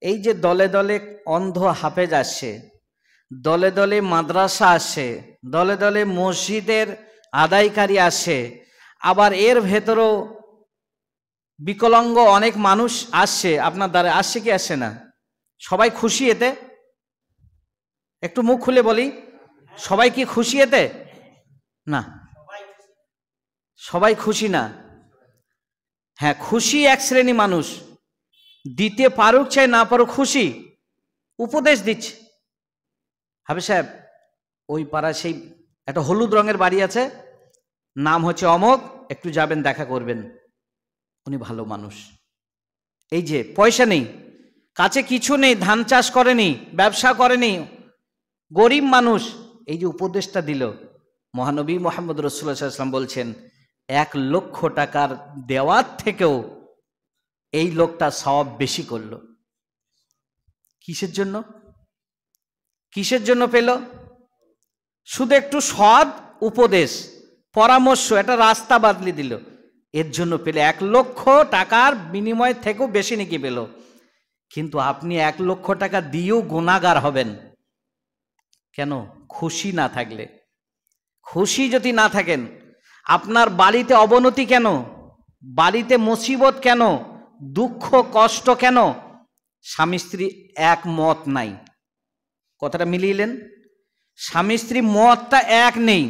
এই যে দলে দলে অন্ধ হাফেজ আসছে, দলে দলে মাদ্রাসা আসছে, দলে দলে মসজিদের আদায়কারী আসছে, আবার এর ভেতরেও বিকলাঙ্গ অনেক মানুষ আসছে, আপনার দ্বারা আসছে কি আসছে না? সবাই খুশি এতে? একটু মুখ খুলে বলি, সবাই কি খুশি এতে? না, সবাই খুশি না। হ্যাঁ, খুশি এক শ্রেণী মানুষ, দিতে পারুক চাই না পারুক খুশি, উপদেশ দিচ্ছে। হাফেজ সাহেব, ওই পাড়া সেই একটা হলুদ রঙের বাড়ি আছে, নাম হচ্ছে অমক, একটু যাবেন, দেখা করবেন, উনি ভালো মানুষ। এই যে পয়সা নেই, কাছে কিছু নেই, ধান চাষ করেনি, ব্যবসা করেনি, গরিব মানুষ, এই যে উপদেশটা দিল, মহানবী মুহাম্মদ রাসূলুল্লাহ সাল্লাল্লাহু আলাইহি ওয়াসাল্লাম বলছেন 1 লক্ষ টাকার দেওয়ার থেকেও এই লোকটা সওয়াব বেশি করলো। কিসের জন্য? কিসের জন্য পেল? শুধু একটু সৎ উপদেশ, পরামর্শ, একটা রাস্তা বাতলি দিল, এর জন্য পেলে 1 লক্ষ টাকার বিনিময় থেকেও বেশি নাকি পেল। কিন্তু আপনি 1 লক্ষ টাকা দিয়েও গুনাহগার হবেন কেন? খুশি না থাকলে। খুশি যদি না থাকেন, আপনার বাড়িতে অবনতি কেন, বাড়িতে মুসিবত কেন, দুঃখ কষ্ট কেন? স্বামী স্ত্রী এক মত নাই। কথাটা মিলিয়েলেন? স্বামী স্ত্রী মতটা এক নেই।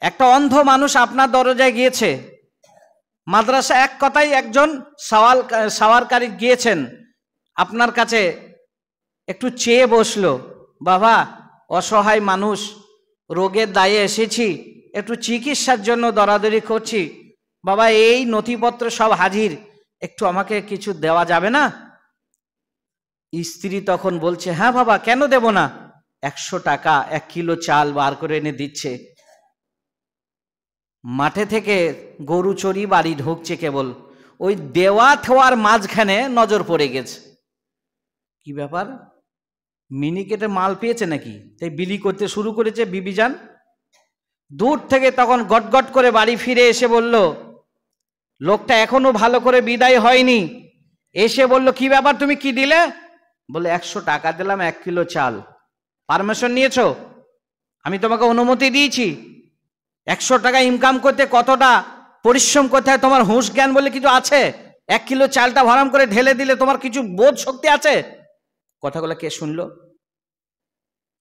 একটা অন্ধ মানুষ আপনার দরজায় গিয়েছে, মাদ্রাসা এক কথায় একজন সাওয়ারকারী গিয়েছেন আপনার কাছে, একটু চেয়ে বসলো, বাবা অসহায় মানুষ, রোগের দায়ে এসেছি, একটু চিকিৎসার জন্য দরাদরি করছি, বাবা এই নথিপত্র সব হাজির, একটু আমাকে কিছু দেওয়া যাবে না? স্ত্রী তখন বলছে, হ্যাঁ বাবা, কেন দেব না, 100 টাকা 1 কিলো চাল বার করে এনে দিচ্ছে। মাঠে থেকে গরু চড়ি বাড়ি ঢুকছে, কেবল ওই দেওয়া থেওয়ার মাঝখানে নজর পড়ে গেছে। কি ব্যাপার, মিনিকেটে মাল পেয়েছে নাকি, তাই বিলি করতে শুরু করেছে বিবিজান। দূর থেকে তখন গটগট করে বাড়ি ফিরে এসে বলল, লোকটা এখনো ভালো করে বিদায় হয়নি, এসে বলল, কি ব্যাপার, তুমি কি দিলে? বলে 100 টাকা দিলাম 1 কিলো চাল। পারমিশন নিয়েছো? আমি তোমাকে অনুমতি দিয়েছি। 100 টাকা ইনকাম করতে কতটা পরিশ্রম করতে হয় তোমার হুঁশ জ্ঞান বলে কিছু আছে? 1 কিলো চালটা ভরাম করে ঢেলে দিলে তোমার কিছু বোধ শক্তি আছে? কথাগুলো কে শুনলো?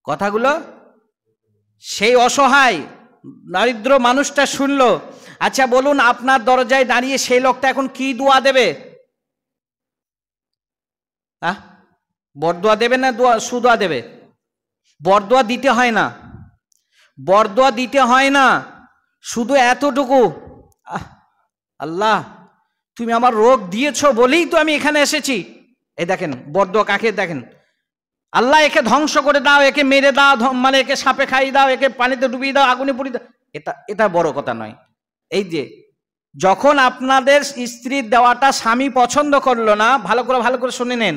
কথাগুলো সেই অসহায় দারিদ্র মানুষটা শুনলো। আচ্ছা বলুন, আপনার দরজায় দাঁড়িয়ে সেই লোকটা এখন কি দোয়া দেবে? বরদোয়া দেবে না সুদোয়া দেবে? বরদোয়া দিতে হয় না, বরদোয়া দিতে হয় না, শুধু এতটুকু, আল্লাহ তুমি আমার রোগ দিয়েছো বলেই তো আমি এখানে এসেছি। এই দেখেন বরদোয়া কাকে দেখেন, আল্লাহ একে ধ্বংস করে দাও, একে মেরে দাও, মানে একে সাপে খাই দাও, একে পানিতে ডুবিয়ে দাও, আগুনে পুড়িয়ে দাও, এটা বড় কথা নয়। এই যে যখন আপনাদের স্ত্রীর দেওয়াটা স্বামী পছন্দ করলো না, ভালো করে শুনে নেন,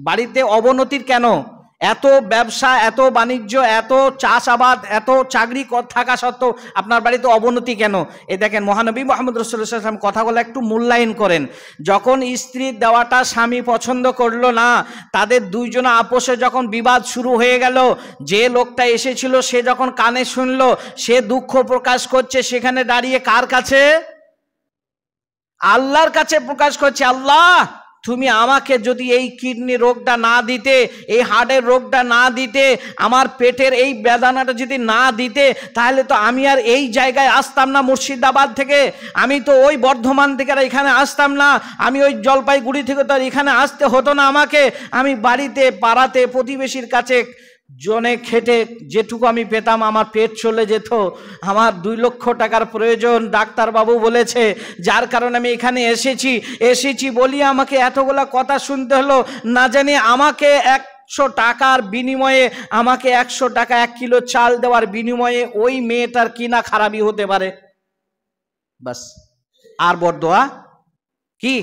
বাড়িতে অবনতির কেন? এত ব্যবসা, এত বাণিজ্য, এত চাষাবাদ, এত চাকরি থাকা সত্ত্বেও আপনার বাড়িতে অবনতি কেন? এই দেখেন মহানবী মুহাম্মদ রাসূলুল্লাহ সাল্লাল্লাহু আলাইহি ওয়াসাল্লাম কথাগুলো একটু মূল্যায়ন করেন। যখন স্ত্রীর দেওয়াটা স্বামী পছন্দ করলো না, তাদের দুইজন আপোষে যখন বিবাদ শুরু হয়ে গেল, যে লোকটা এসেছিল সে যখন কানে শুনলো, সে দুঃখ প্রকাশ করছে, সেখানে দাঁড়িয়ে কার কাছে? আল্লাহর কাছে প্রকাশ করছে, আল্লাহ তুমি আমাকে যদি এই কিডনি রোগটা না দিতে, এই হার্টের রোগটা না দিতে, আমার পেটের এই বেদনাটা যদি না দিতে, তাহলে তো আমি আর এই জায়গায় আসতাম না মুর্শিদাবাদ থেকে, আমি তো ওই বর্ধমান থেকে আর এখানে আসতাম না, আমি ওই জলপাইগুড়ি থেকে তো আর এখানে আসতে হতো না আমাকে, আমি বাড়িতে পাড়াতে প্রতিবেশীর কাছে জনে খেটে যেটুকু আমি পেতাম আমার পেট চলে যেত, আমার 2 লক্ষ টাকার প্রয়োজন, ডাক্তারবাবু বলেছে, যার কারণে আমি এখানে এসেছি বলি আমাকে এতগুলা কথা শুনতে হলো, না জানি আমাকে 100 টাকার বিনিময়ে, আমাকে 100 টাকা 1 কিলো চাল দেওয়ার বিনিময়ে ওই মেয়েটার কি না খারাপই হতে পারে। বাস, আর বরদোয়া কি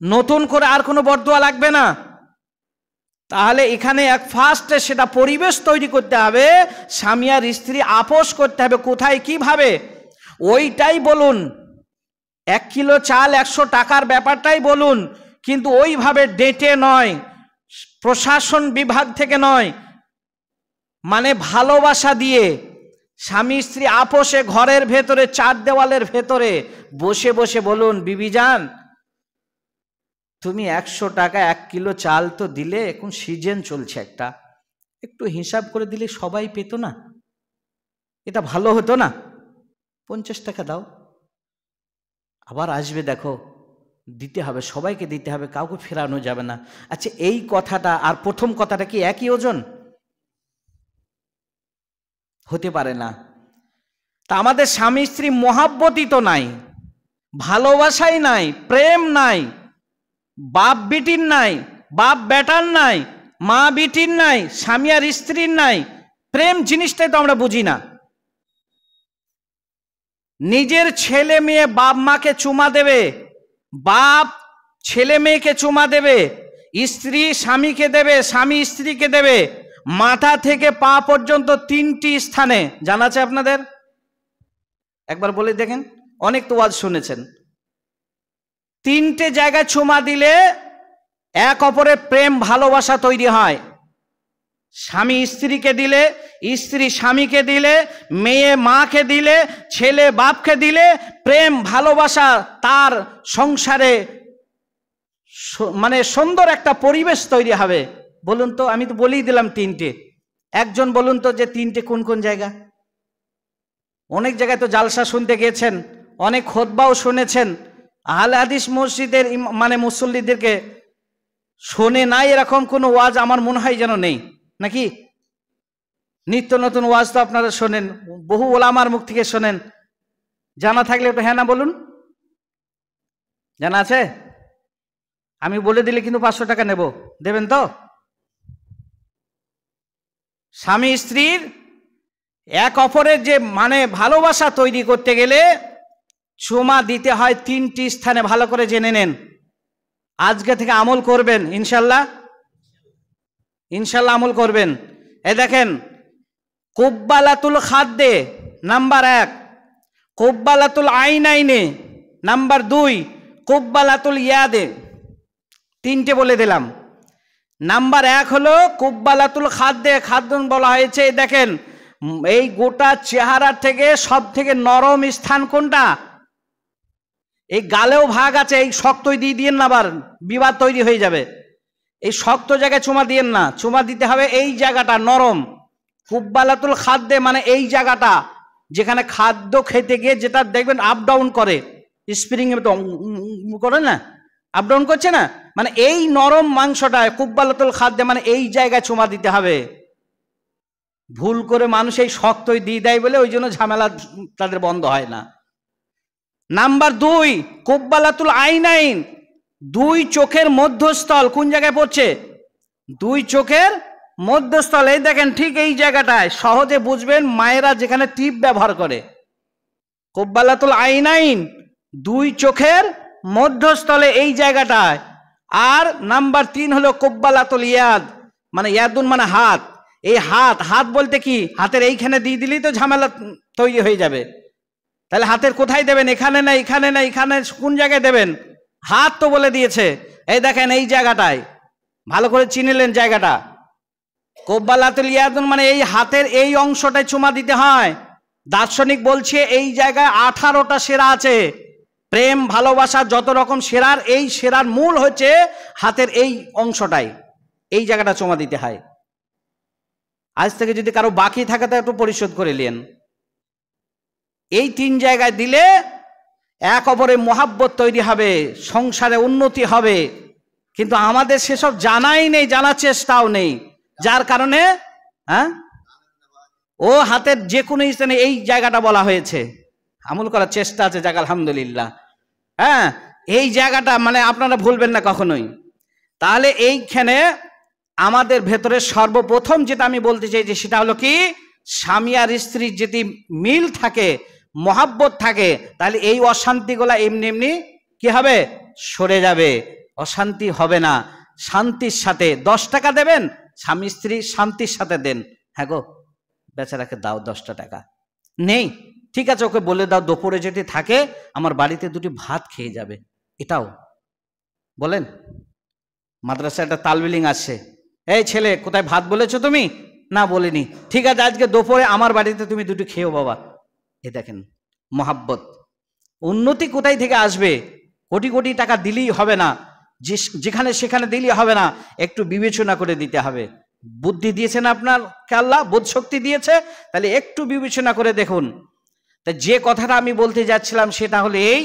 নতুন করে আর কোনো বরদোয়া লাগবে না। তাহলে এখানে এক ফার্স্টে সেটা পরিবেশ তৈরি করতে হবে, স্বামী আর স্ত্রী আপোষ করতে হবে, কোথায় কিভাবে, ওইটাই বলুন। 1 কিলো চাল 100 টাকার ব্যাপারটাই বলুন, কিন্তু ওইভাবে ডেটে নয়, প্রশাসন বিভাগ থেকে নয়, মানে ভালোবাসা দিয়ে স্বামী স্ত্রী আপোষে ঘরের ভেতরে, চার দেওয়ালের ভেতরে বসে বসে বলুন, বিবিজান তুমি 100 টাকা 1 কিলো চাল তো দিলে, এখন সিজন চলছে, একটু হিসাব করে দিলে সবাই পেত না? এটা ভালো হতো না? 50 টাকা দাও, আবার আসবে, দেখো দিতে হবে, সবাইকে দিতে হবে, কাউকে ফেরানো যাবে না। আচ্ছা, এই কথাটা আর প্রথম কথাটা কি একই ওজন? হতে পারে না। তা আমাদের স্বামী স্ত্রী মহাব্বতই তো নাই, ভালোবাসাই নাই, প্রেম নাই, বাপ বিটির নাই, বাপ বেটার নাই, মা বিটির নাই, স্বামী আর স্ত্রীর নাই। প্রেম জিনিসটাই তো আমরা বুঝি না। নিজের ছেলে মেয়ে বাপ মাকে চুমা দেবে, বাপ ছেলে মেয়েকে চুমা দেবে, স্ত্রী স্বামীকে দেবে, স্বামী স্ত্রীকে দেবে, মাথা থেকে পা পর্যন্ত 3টি স্থানে। জানা আছে আপনাদের? একবার বলে দেখেন, অনেক তো ওয়াজ শুনেছেন। 3টে জায়গায় চুমা দিলে এক অপরের প্রেম ভালোবাসা তৈরি হয়। স্বামী স্ত্রীকে দিলে, স্ত্রী স্বামীকে দিলে, মেয়ে মাকে দিলে, ছেলে বাপকে দিলে প্রেম ভালোবাসা তার সংসারে মানে সুন্দর একটা পরিবেশ তৈরি হবে। বলুন তো, আমি তো বলেই দিলাম 3টে। একজন বলুন তো যে 3টে কোন কোন জায়গা? অনেক জায়গায় তো জালসা শুনতে গিয়েছেন, অনেক খুতবাও শুনেছেন, আহলে হাদিস মসজিদের মানে মুসল্লিদেরকে শোনে নাই এরকম কোনো ওয়াজ আমার মনে হয় যেন নেই, নাকি? নিত্য নতুন ওয়াজ তো আপনারা শোনেন, বহু ওলামার মুখ থেকে শোনেন। জানা থাকলে একটু হ্যাঁ না বলুন। জানা আছে? আমি বলে দিলে কিন্তু 500 টাকা নেব, দেবেন তো? স্বামী স্ত্রীর এক অপরের যে মানে ভালোবাসা তৈরি করতে গেলে চুমা দিতে হয় 3টি স্থানে। ভালো করে জেনে নেন, আজকে থেকে আমল করবেন ইনশাল্লাহ। ইনশাল্লাহ আমল করবেন। এই দেখেন, কুব্বালাতুল খাদ্দে নাম্বার 1, কুব্বালাতুল আইনাইনে নাম্বার 2, কুব্বালাতুল ইয়াদে। 3টে বলে দিলাম। নাম্বার 1 হলো কুব্বালাতুল খাদ্দে। খাদ্য বলা হয়েছে, দেখেন এই গোটা চেহারা থেকে সব থেকে নরম স্থান কোনটা? এই গালেও ভাগ আছে, এই শক্তই দিয়ে দিয়েন না, আবার বিবাদ তৈরি হয়ে যাবে। এই শক্ত জায়গায় চুমা দিয়েন না, চুমা দিতে হবে এই জায়গাটা নরম। কুব্বালাতুল খাদ্দে মানে এই জায়গাটা যেখানে খাদ্য খেতে গিয়ে যেটা দেখবেন আপ ডাউন করে, স্প্রিং করে না, আপ ডাউন করছে না, মানে এই নরম মাংসটায় কুব্বালাতুল খাদ্দে মানে এই জায়গায় চুমা দিতে হবে। ভুল করে মানুষ এই শক্তই দিয়ে দেয় বলে ওই জন্য ঝামেলা তাদের বন্ধ হয় না। নাম্বার 2, কুব্বালাতুল আইনাইন, 2 চোখের মধ্যস্থল। কোন জায়গায় পড়ছে? 2 চোখের মধ্যস্থল। এই দেখেন ঠিক এই জায়গাটায়, সহজে বুঝবেন, মায়েরা যেখানে টিপ ব্যবহার করে। কুব্বালাতুল আইনাইন 2 চোখের মধ্যস্থলে এই জায়গাটায়। আর নাম্বার 3 হলো কুব্বালাতুল ইয়াদ, মানে ইয়াদুন মানে হাত। এই হাত বলতে কি? হাতের এইখানে দিয়ে দিলেই তো ঝামেলা তৈরি হয়ে যাবে। তাহলে হাতের কোথায় দেবেন? এখানে না, এখানে না, এখানে কোন জায়গায় দেবেন? হাত তো বলে দিয়েছে। এই দেখেন এই জায়গাটায়, ভালো করে চিনলেন জায়গাটা। কুব্বালাতুল ইয়াদুন মানে এই হাতের এই অংশটায় চুমা দিতে হয়। দার্শনিক বলছে এই জায়গায় 18টা সেরা আছে। প্রেম ভালোবাসা যত রকম সেরার, এই সেরার মূল হচ্ছে হাতের এই অংশটাই, এই জায়গাটা চুমা দিতে হয়। আজ থেকে যদি কারো বাকি থাকে তা একটু পরিশোধ করে নেন। এই 3 জায়গায় দিলে এক অপরের মহাব্বত তৈরি হবে, সংসারে উন্নতি হবে। কিন্তু আমাদের সেসব জানাই নেই, জানার চেষ্টাও নেই, যার কারণে ও হাতের যে কোনো স্থানে এই জায়গাটা বলা হয়েছে। আমল করার চেষ্টা আছে, যাক আলহামদুলিল্লাহ। এই জায়গাটা মানে আপনারা ভুলবেন না কখনোই। তাহলে এইখানে আমাদের ভেতরে সর্বপ্রথম যেটা আমি বলতে চাইছি সেটা হলো কি, স্বামী আর স্ত্রীর যদি মিল থাকে, মহাব্বত থাকে, তাহলে এই অশান্তিগুলা এমনি এমনি কি হবে? সরে যাবে, অশান্তি হবে না। শান্তির সাথে 10 টাকা দেবেন, স্বামী স্ত্রী শান্তির সাথে দেন। হ্যাঁ গো, বেচারাকে দাও 10টা টাকা নেই, ঠিক আছে, ওকে বলে দাও দুপুরে যেটি থাকে আমার বাড়িতে 2টি ভাত খেয়ে যাবে। এটাও বলেন। মাদ্রাসায় একটা তালবিলিং আসছে, এই ছেলে, কোথায় ভাত বলেছো তুমি? না বলিনি। ঠিক আছে, আজকে দুপুরে আমার বাড়িতে তুমি দুটো খেও বাবা। এ দেখেন মহাব্বত। উন্নতি কোথায় থেকে আসবে? কোটি কোটি টাকা দিলেই হবে না, যেখানে সেখানে দিলেই হবে না, একটু বিবেচনা করে দিতে হবে। বুদ্ধি দিয়েছেন আপনাকে আল্লাহ, বোধ শক্তি দিয়েছে, তাহলে একটু বিবেচনা করে দেখুন। তা যে কথাটা আমি বলতে যাচ্ছিলাম সেটা হলো এই,